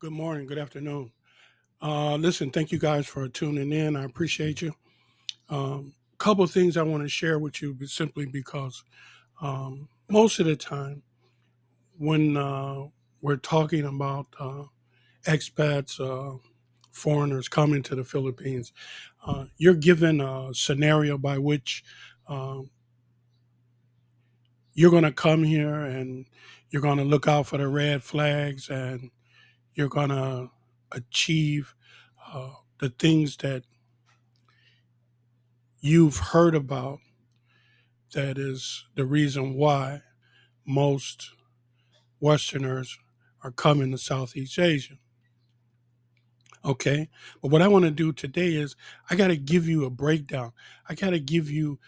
Good morning, good afternoon. Listen, thank you guys for tuning in. I appreciate you. Couple of things I want to share with you, but simply because most of the time when we're talking about expats, foreigners coming to the Philippines, you're given a scenario by which uh, you're going to come here and you're going to look out for the red flags and you're going to achieve the things that you've heard about. That is the reason why most Westerners are coming to Southeast Asia. Okay. But what I want to do today is I got to give you a breakdown. I got to give you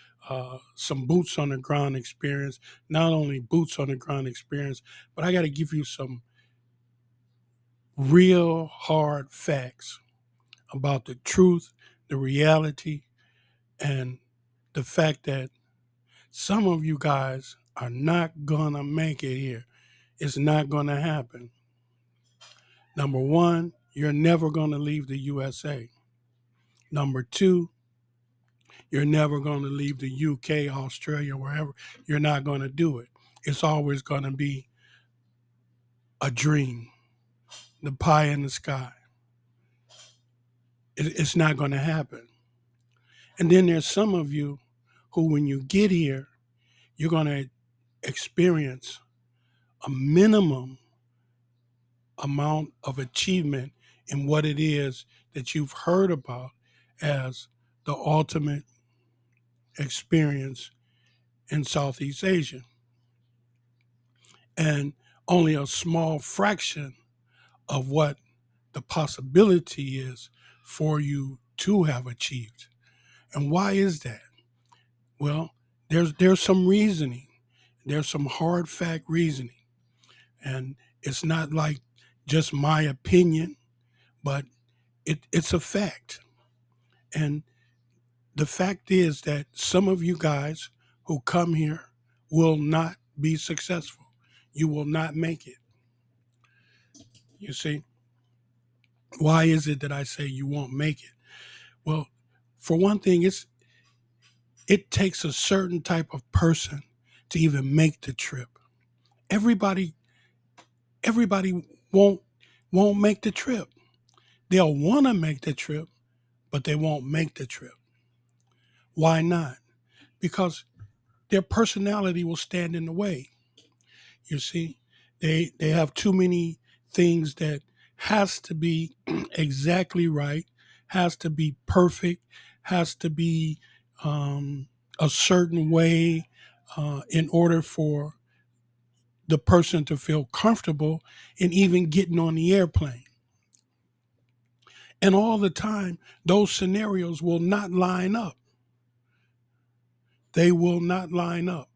some boots on the ground experience, not only boots on the ground experience, but I got to give you some real hard facts about the truth, the reality, and the fact that some of you guys are not going to make it here. It's not going to happen. Number one, you're never going to leave the USA. Number two, you're never going to leave the UK, Australia, wherever. You're not going to do it. It's always going to be a dream, the pie in the sky. It's not going to happen. And then there's some of you who, when you get here, you're going to experience a minimum amount of achievement in what it is that you've heard about as the ultimate experience in Southeast Asia. And only a small fraction of what the possibility is for you to have achieved. And why is that? Well, there's some reasoning. There's some hard fact reasoning. And it's not like just my opinion, but it's a fact. And the fact is that some of you guys who come here will not be successful. You will not make it. You see, why is it that I say you won't make it? Well, for one thing, it takes a certain type of person to even make the trip. Everybody everybody won't make the trip. They'll want to make the trip, but they won't make the trip. Why not? Because their personality will stand in the way. You see, they have too many things that has to be exactly right, has to be perfect, has to be a certain way in order for the person to feel comfortable in even getting on the airplane. And all the time, those scenarios will not line up. They will not line up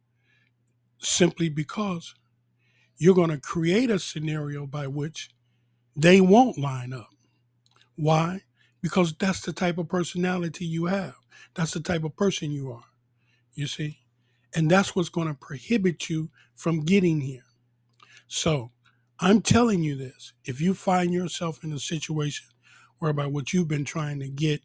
simply because you're going to create a scenario by which they won't line up. Why? Because that's the type of personality you have. That's the type of person you are, you see? And that's what's going to prohibit you from getting here. So I'm telling you this. If you find yourself in a situation whereby what you've been trying to get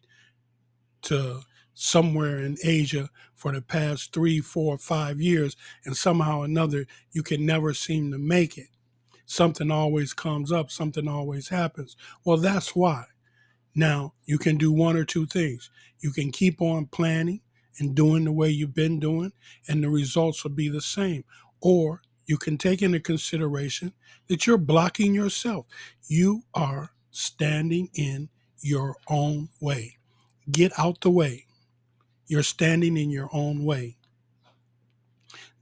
to somewhere in Asia for the past 3, 4, 5 years, and somehow or another you can never seem to make it. Something always comes up, something always happens. Well, that's why. Now, you can do one or two things. You can keep on planning and doing the way you've been doing, and the results will be the same. Or you can take into consideration that you're blocking yourself. You are standing in your own way. Get out the way. You're standing in your own way.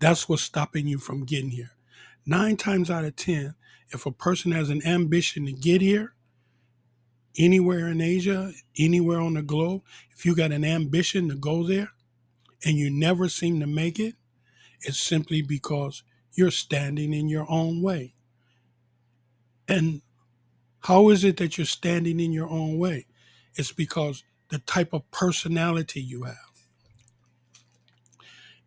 That's what's stopping you from getting here. 9 times out of 10, if a person has an ambition to get here, anywhere in Asia, anywhere on the globe, if you got an ambition to go there and you never seem to make it, it's simply because you're standing in your own way. And how is it that you're standing in your own way? It's because the type of personality you have.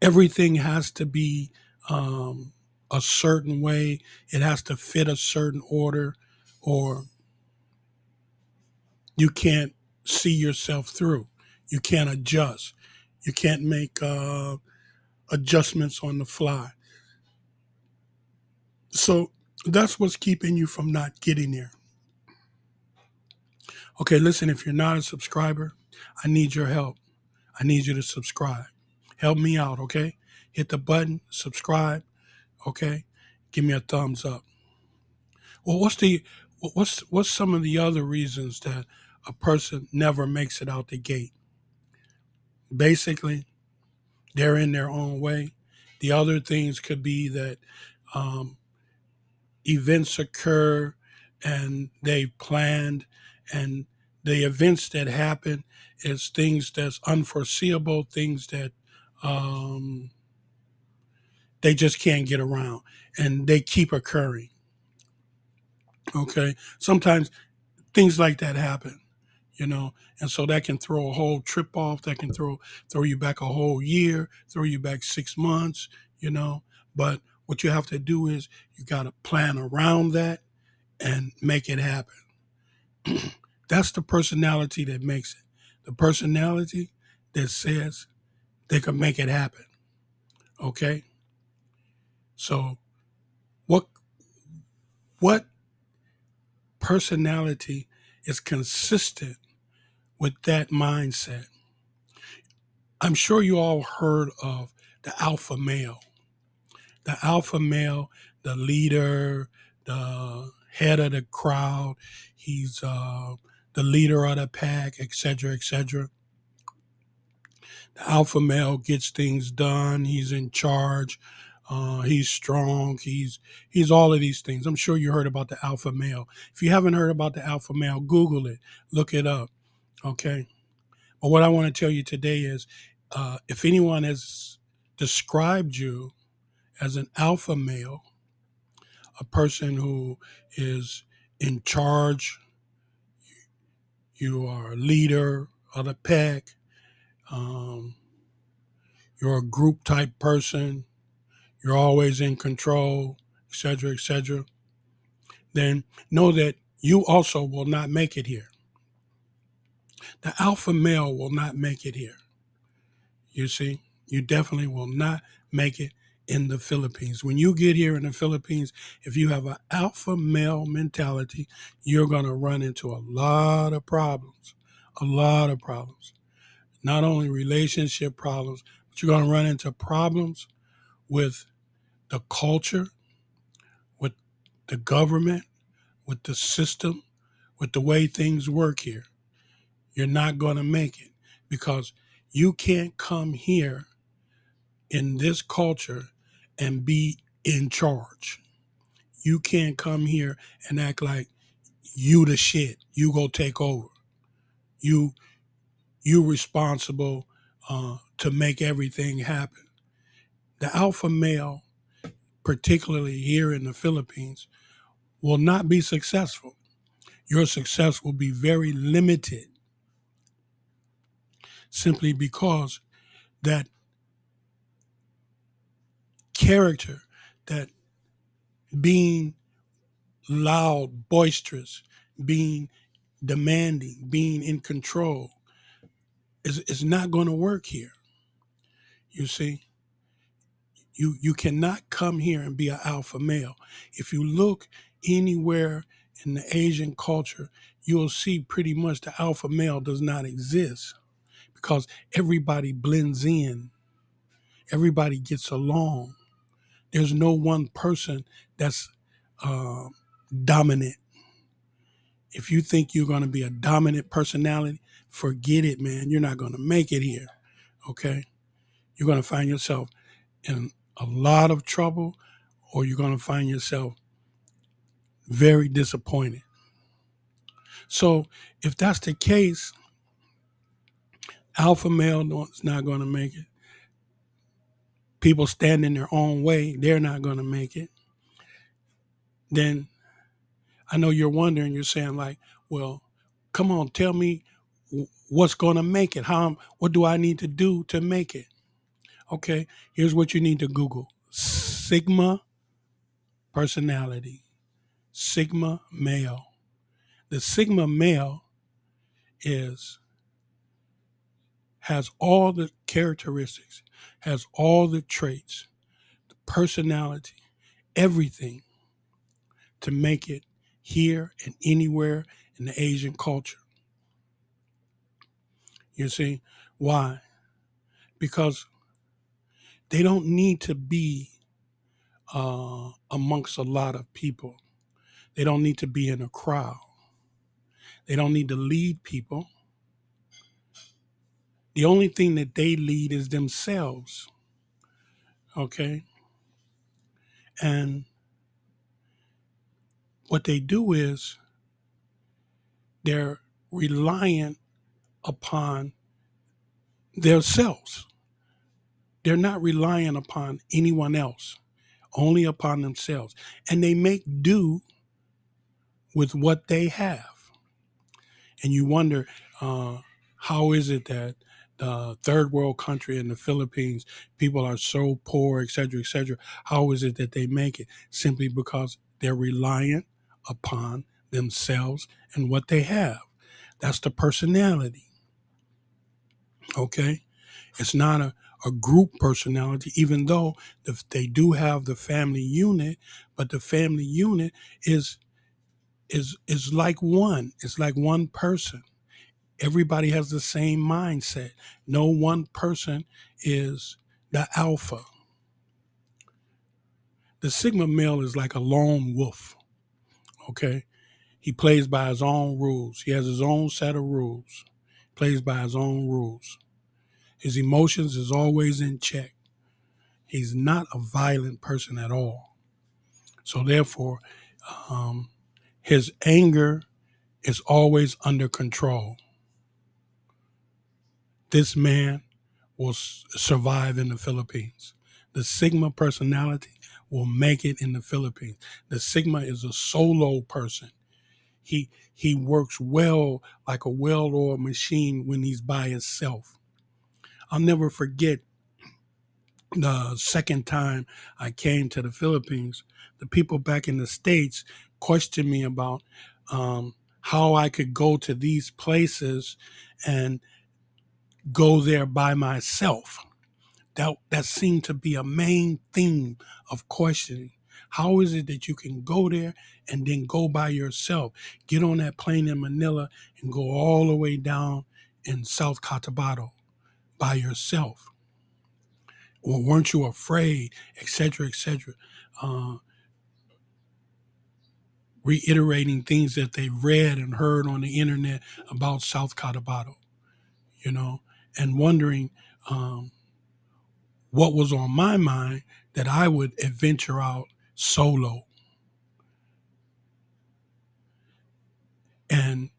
Everything has to be a certain way. It has to fit a certain order, or You can't see yourself through. You can't adjust. You can't make adjustments on the fly. So that's what's keeping you from not getting there. Okay, listen, if you're not a subscriber, I need your help. I need you to subscribe. Help me out, okay? Hit the button, subscribe, okay? Give me a thumbs up. Well, what's some of the other reasons that a person never makes it out the gate? Basically, they're in their own way. The other things could be that um, events occur and they planned, and the events that happen is things that's unforeseeable, things that um, they just can't get around, and they keep occurring. Okay, sometimes things like that happen, and so that can throw a whole trip off. That can throw you back a whole year, throw you back 6 months. you know but what you have to do is you got to plan around that and make it happen. That's the personality that makes it. The personality that says they can make it happen. Okay, so what what personality is consistent with that mindset? I'm sure you all heard of the alpha male. The alpha male, the leader, the head of the crowd. He's the leader of the pack, etc., etc. The alpha male gets things done. He's in charge. He's strong. He's all of these things. I'm sure you heard about the alpha male. If you haven't heard about the alpha male, Google it, look it up. Okay. But what I want to tell you today is, if anyone has described you as an alpha male, a person who is in charge, you are a leader of the pack, um, you're a group type person, you're always in control, etc., etc., then know that you also will not make it here. The alpha male will not make it here. You see, you definitely will not make it in the Philippines. When you get here in the Philippines, if you have an alpha male mentality, you're going to run into a lot of problems. A lot of problems. Not only relationship problems, but you're going to run into problems with the culture, with the government, with the system, with the way things work here. You're not going to make it because you can't come here in this culture and be in charge. You can't come here and act like you the shit. You go take over. You you responsible to make everything happen. The alpha male, particularly here in the Philippines, will not be successful. Your success will be very limited simply because that character, that being loud, boisterous, being demanding, being in control is not going to work here. You see, you cannot come here and be an alpha male. If you look anywhere in the Asian culture, you'll see pretty much the alpha male does not exist because everybody blends in, everybody gets along. There's no one person that's uh, dominant. If you think you're going to be a dominant personality, forget it, man. You're not going to make it here. Okay? You're going to find yourself in a lot of trouble, or you're going to find yourself very disappointed. So, if that's the case, alpha male is not going to make it. People stand in their own way, they're not going to make it. Then I know you're wondering, you're saying, like, well, come on, tell me what's going to make it. What do I need to do to make it? Okay, here's what you need to Google: Sigma personality, Sigma male. The Sigma male is has all the characteristics, has all the traits, the personality, everything to make it here and anywhere in the Asian culture. You see? Why? Because they don't need to be amongst a lot of people. They don't need to be in a crowd. They don't need to lead people. The only thing that they lead is themselves. Okay? And what they do is they're reliant upon themselves. They're not relying upon anyone else, only upon themselves. And they make do with what they have. And you wonder, how is it that the third world country in the Philippines, people are so poor, et cetera, et cetera. How is it that they make it? Simply because they're reliant upon themselves and what they have. That's the personality. Okay? It's not a group personality, even though they do have the family unit, but the family unit is like one. It's like one person. Everybody has the same mindset. No one person is the alpha. The Sigma male is like a lone wolf. Okay? He plays by his own rules. He has his own set of rules. Plays by his own rules. His emotions is always in check. He's not a violent person at all. So therefore, um, his anger is always under control. This man will survive in the Philippines. The Sigma personality will make it in the Philippines. The Sigma is a solo person. He works well like a well-oiled machine when he's by himself. I'll never forget the second time I came to the Philippines. The people back in the States questioned me about how I could go to these places and go there by myself. That seemed to be a main theme of questioning. How is it that you can go there and then go by yourself? Get on that plane in Manila and go all the way down in South Cotabato by yourself. Or weren't you afraid, etc., etc., uh, reiterating things that they read and heard on the internet about South Cotabato, you know, and wondering what was on my mind that I would adventure out solo. And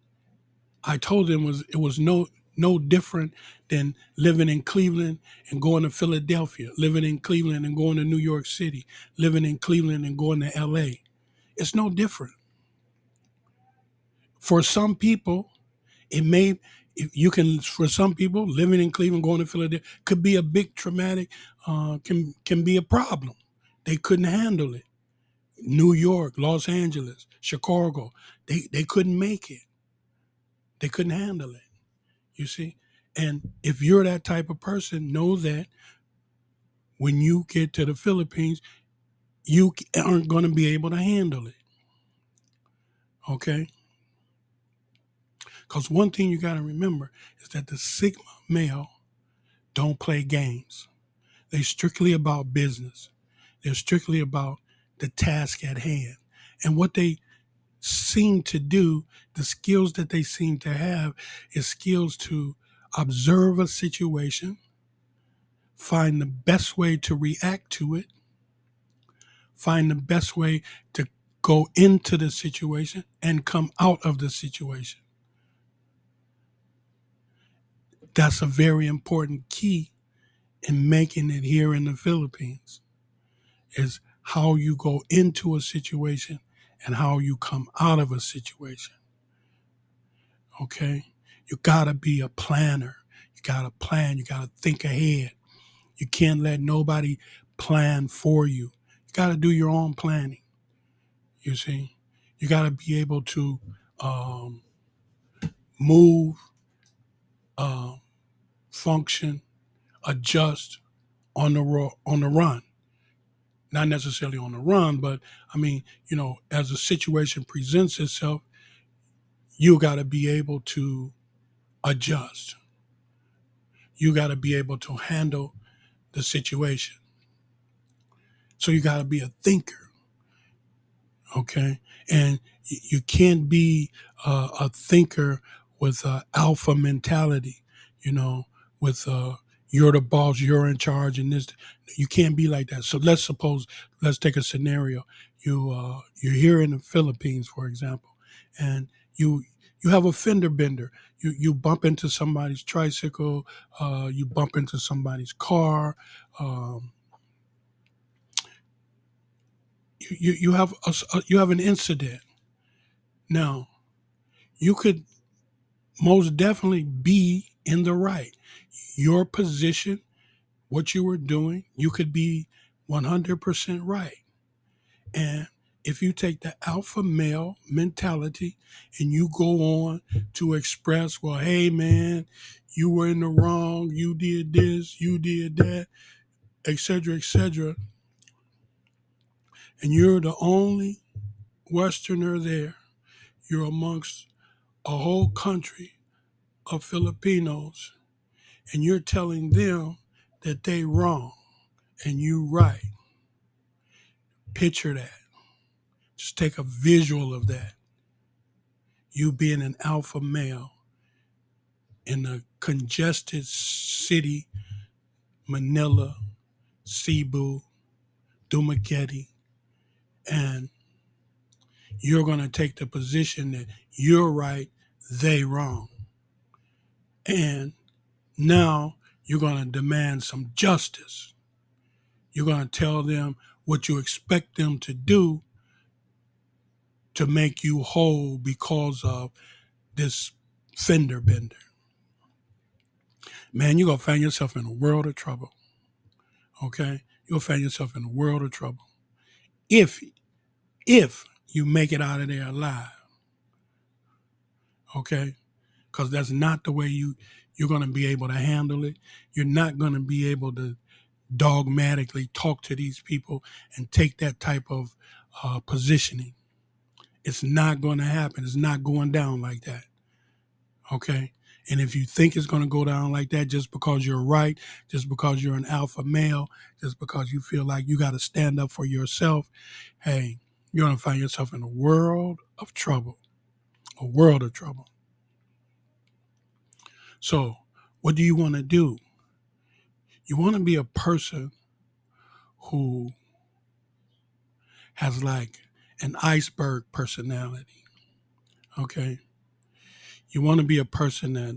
I told them it was no different than living in Cleveland and going to Philadelphia, living in Cleveland and going to New York City, living in Cleveland and going to LA. It's no different. For some people, it may if you can for some people living in Cleveland, going to Philadelphia could be a big traumatic, can be a problem. They couldn't handle it. New York, Los Angeles, Chicago, they couldn't make it. They couldn't handle it. You see? And if you're that type of person, know that when you get to the Philippines, you aren't going to be able to handle it. Okay? Because one thing you got to remember is that the Sigma male don't play games. They're strictly about business. They're strictly about the task at hand. And what they seem to do, the skills that they seem to have, is skills to observe a situation, find the best way to react to it, find the best way to go into the situation and come out of the situation. That's a very important key in making it here in the Philippines, is how you go into a situation and how you come out of a situation. Okay? You gotta be a planner. You gotta plan. You gotta think ahead. You can't let nobody plan for you. You gotta do your own planning. You see? You gotta be able to move uh, function, adjust on the run. Not necessarily on the run, but I mean, as a situation presents itself, you got to be able to adjust. You got to be able to handle the situation. So you got to be a thinker, okay? And you can't be a thinker with alpha mentality, you know, with you're the boss, you're in charge, and this. You can't be like that. So let's take a scenario. You're here in the Philippines, for example, and you you have a fender bender. You bump into somebody's tricycle, you bump into somebody's car. Um, you have you have an incident. Now you could most definitely be in the right. Your position, what you were doing, you could be 100% right. And if you take the alpha male mentality and you go on to express, well, hey man, you were in the wrong, you did this, you did that, etc., and you're the only Westerner there, you're amongst a whole country of Filipinos, and you're telling them that they wrong and you right. Picture that. Just take a visual of that. You being an alpha male in a congested city, Manila, Cebu, Dumaguete, and you're going to take the position that you're right, they wrong. And now you're going to demand some justice. You're going to tell them what you expect them to do to make you whole because of this fender bender. Man, you're going to find yourself in a world of trouble. Okay? You'll find yourself in a world of trouble. If you make it out of there alive. Okay? Because that's not the way you're going to be able to handle it. You're not going to be able to dogmatically talk to these people and take that type of positioning. It's not going to happen. It's not going down like that. Okay? And if you think it's going to go down like that just because you're right, just because you're an alpha male, just because you feel like you got to stand up for yourself, hey, you're going to find yourself in a world of trouble. A world of trouble. So, what do you want to do? You want to be a person who has like an iceberg personality. Okay? You want to be a person that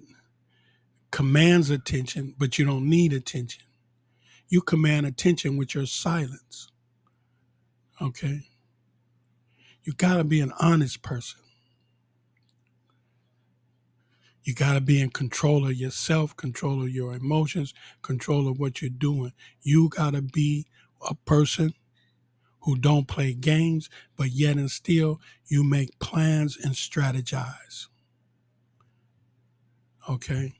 commands attention, but you don't need attention. You command attention with your silence. Okay? You got to be an honest person. You got to be in control of yourself, control of your emotions, control of what you're doing. You got to be a person who don't play games, but yet and still you make plans and strategize. Okay?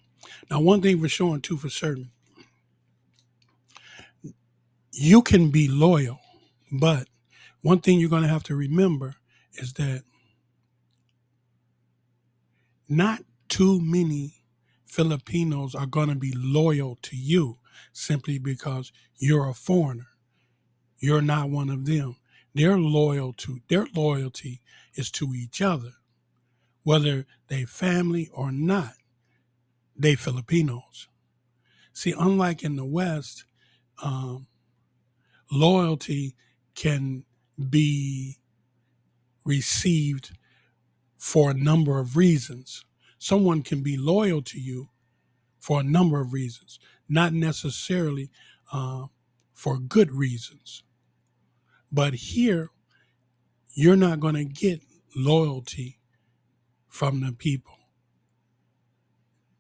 Now, one thing for sure and two for certain, you can be loyal, but one thing you're going to have to remember is that not too many Filipinos are going to be loyal to you simply because you're a foreigner. You're not one of them. Their loyalty is to each other, whether they family or not. They Filipinos. See, unlike in the West, um, loyalty can be received for a number of reasons. Someone can be loyal to you for a number of reasons, not necessarily uh, for good reasons. But here, you're not going to get loyalty from the people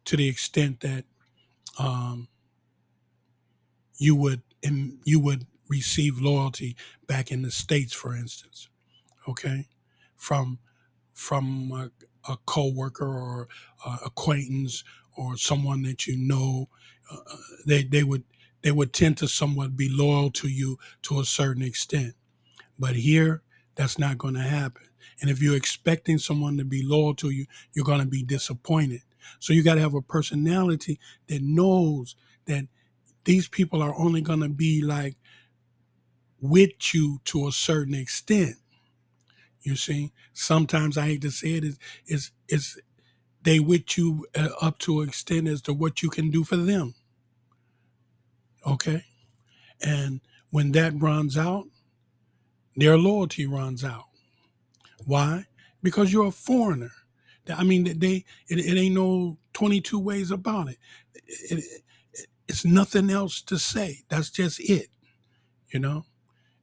to the extent that um, you would receive loyalty back in the States, for instance. Okay, from from a coworker or acquaintance or someone that you know. They would tend to somewhat be loyal to you to a certain extent. But here, that's not going to happen. And if you're expecting someone to be loyal to you, you're going to be disappointed. So you got to have a personality that knows that these people are only going to be like with you to a certain extent. You see, sometimes I hate to say it, is they with you up to an extent as to what you can do for them. Okay, and when that runs out, their loyalty runs out. Why? Because you're a foreigner. I mean, it ain't no 22 ways about it. It. It's nothing else to say. That's just it, you know.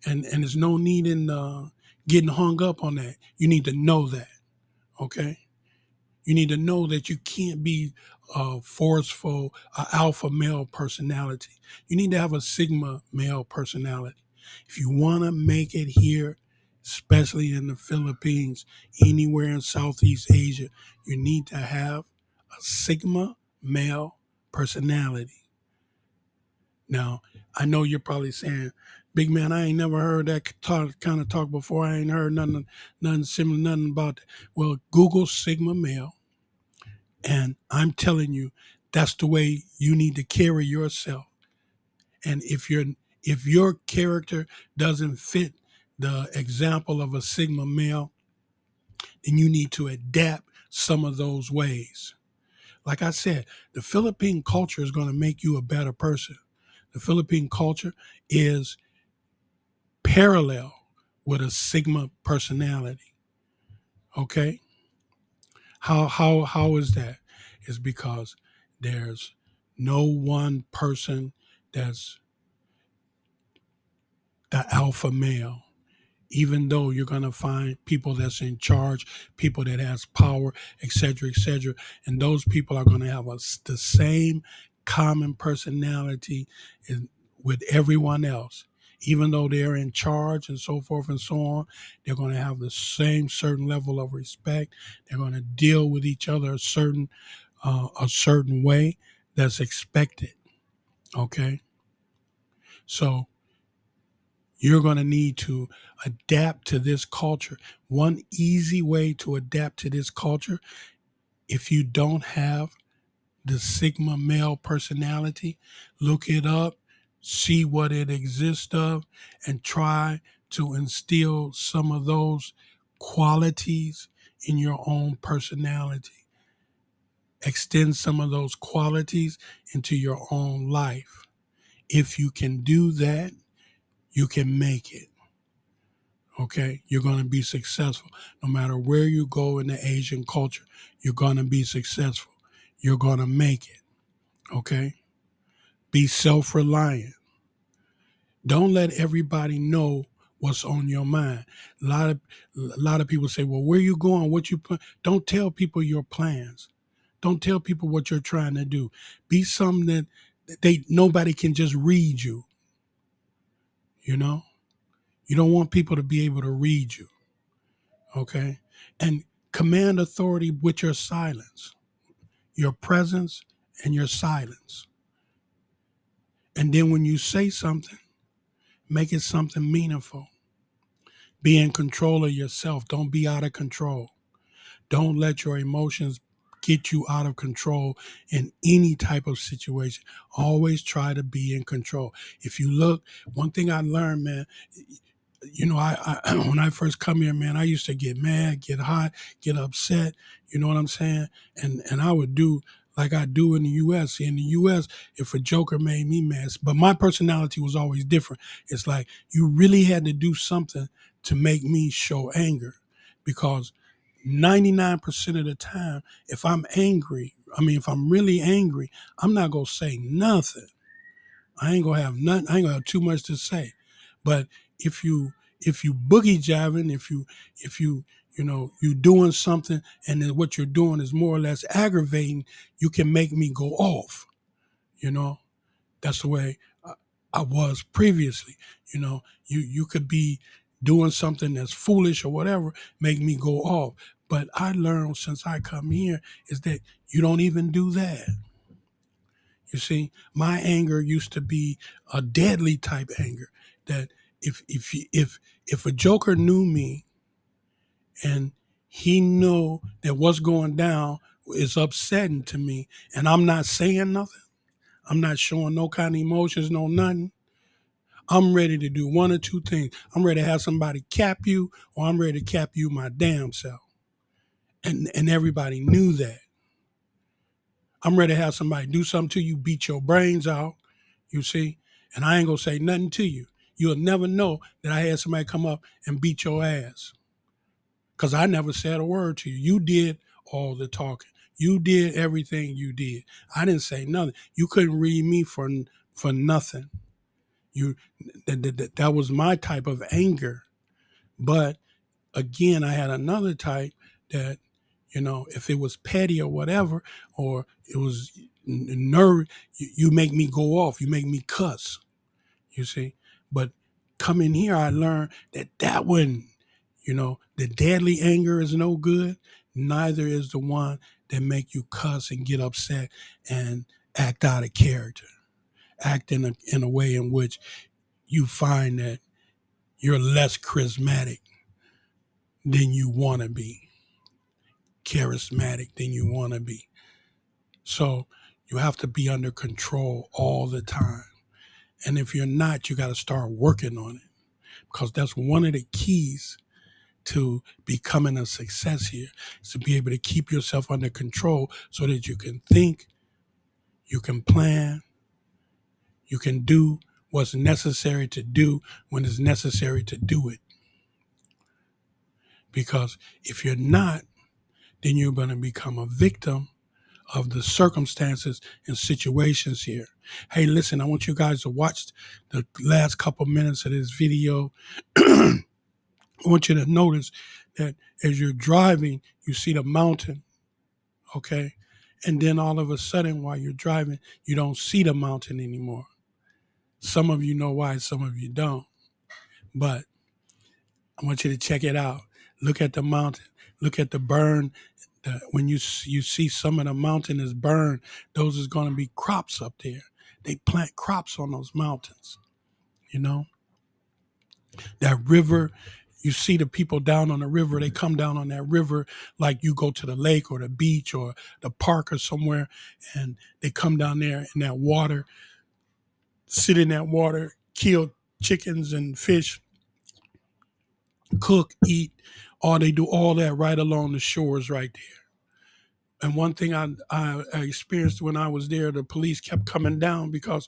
And there's no need in getting hung up on that. You need to know that, okay? You need to know that you can't be a forceful, alpha male personality. You need to have a sigma male personality. If you want to make it here, especially in the Philippines, anywhere in Southeast Asia, you need to have a sigma male personality. Now, I know you're probably saying, "Big man, I ain't never heard that kind of talk before. I ain't heard nothing similar, nothing about that." Well, Google Sigma male, and I'm telling you, that's the way you need to carry yourself. And if your character doesn't fit the example of a Sigma male, then you need to adapt some of those ways. Like I said, the Philippine culture is going to make you a better person. The Philippine culture is parallel with a Sigma personality. Okay? How is that? It's because there's no one person that's the alpha male. Even though you're going to find people that's in charge, people that has power, etc., and those people are going to have the same common personality with everyone else. Even though they're in charge and so forth and so on, they're going to have the same certain level of respect. They're going to deal with each other a certain way that's expected. Okay, so you're going to need to adapt to this culture. One easy way to adapt to this culture, if you don't have the Sigma male personality, look it up, see what it exists of, and try to instill some of those qualities in your own personality. Extend some of those qualities into your own life. If you can do that, you can make it. Okay, you're going to be successful. No matter where you go in the Asian culture, you're going to be successful. You're going to make it. Okay, be self-reliant. Don't let everybody know what's on your mind. A lot of people say, "Well, where you going? What you plan?" Don't tell people your plans. Don't tell people what you're trying to do. Be something that nobody can just read you. You know, you don't want people to be able to read you. Okay, and command authority with your silence, your presence, and your silence. And then when you say something, make it something meaningful. Be in control of yourself. Don't be out of control. Don't let your emotions get you out of control in any type of situation. Always try to be in control. If you look, one thing I learned, man, I when I first come here, man, I used to get mad, get hot, get upset. You know what I'm saying? And I would do like I do in the U.S. In the U.S., if a joker made me mad, but my personality was always different. It's like you really had to do something to make me show anger, because 99% of the time, if I'm angry, if I'm really angry, I'm not gonna say nothing. I ain't gonna have nothing. I ain't gonna have too much to say. But if you boogie jiving, if you doing something and then what you're doing is more or less aggravating, you can make me go off. You know, that's the way I was previously. You could be doing something that's foolish or whatever, make me go off. But I learned since I come here is that you don't even do that. You see, my anger used to be a deadly type anger that if a joker knew me and he knew that what's going down is upsetting to me and I'm not saying nothing, I'm not showing no kind of emotions, no nothing. I'm ready to do one or two things. I'm ready to have somebody cap you, or I'm ready to cap you my damn self. And everybody knew that. I'm ready to have somebody do something to you, beat your brains out, you see, and I ain't gonna say nothing to you. You'll never know that I had somebody come up and beat your ass. Because I never said a word to you. You did all the talking. You did everything you did. I didn't say nothing. You couldn't read me for nothing. You that was my type of anger. But again, I had another type that, if it was petty or whatever, or it was nerve, you make me go off. You make me cuss. You see, but coming here, I learned that wasn't, the deadly anger is no good. Neither is the one that make you cuss and get upset and act out of character, act in a way in which you find that you're less charismatic than you want to be, charismatic than you want to be. So you have to be under control all the time. And if you're not, you got to start working on it, because that's one of the keys to becoming a success here, is to be able to keep yourself under control so that you can think, you can plan, you can do what's necessary to do when it's necessary to do it. Because if you're not, then you're going to become a victim of the circumstances and situations here. Hey, listen, I want you guys to watch the last couple minutes of this video. I want you to notice that as you're driving, you see the mountain, okay? And then all of a sudden, while you're driving, you don't see the mountain anymore. Some of you know why, some of you don't. But I want you to check it out. Look at the mountain. Look at the burn. When you see some of the mountain is burned, those is going to be crops up there. They plant crops on those mountains. That river, you see the people down on the river, they come down on that river like you go to the lake or the beach or the park or somewhere, and they come down there in that water, sit in that water, kill chickens and fish, cook, eat, or they do all that right along the shores right there. And one thing I experienced when I was there, the police kept coming down because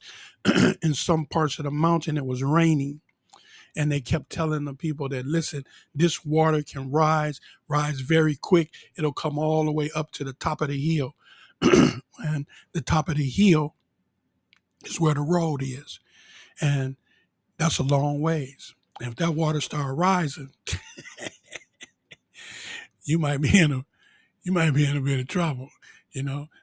in some parts of the mountain it was raining. And they kept telling the people that, listen, this water can rise very quick. It'll come all the way up to the top of the hill. And the top of the hill is where the road is. And that's a long ways. And if that water start rising, you might be in a bit of trouble,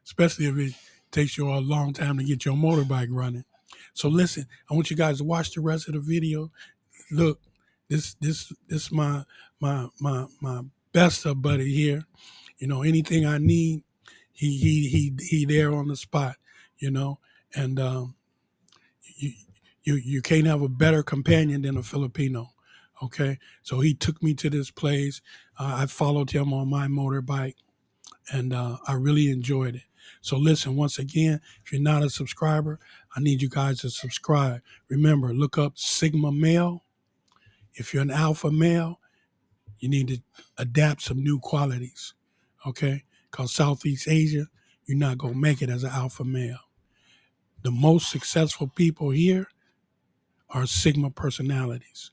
especially if it takes you a long time to get your motorbike running. So listen, I want you guys to watch the rest of the video. Look, this my best of buddy here. Anything I need, he there on the spot. And you can't have a better companion than a Filipino. Okay, so he took me to this place. I followed him on my motorbike, and I really enjoyed it. So listen, once again, if you're not a subscriber, I need you guys to subscribe. Remember, look up Sigma Male. If you're an alpha male, you need to adapt some new qualities, okay? Because Southeast Asia, you're not going to make it as an alpha male. The most successful people here are Sigma personalities.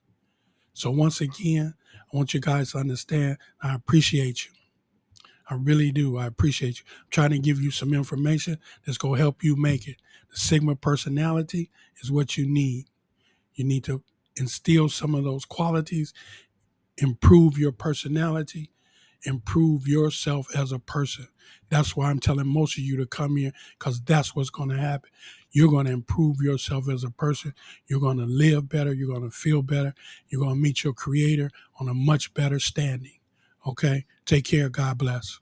So once again, I want you guys to understand, I appreciate you. I really do. I appreciate you. I'm trying to give you some information that's going to help you make it. The Sigma personality is what you need. You need to instill some of those qualities, improve your personality, improve yourself as a person. That's why I'm telling most of you to come here, because that's what's going to happen. You're going to improve yourself as a person. You're going to live better. You're going to feel better. You're going to meet your creator on a much better standing. Okay? Take care. God bless.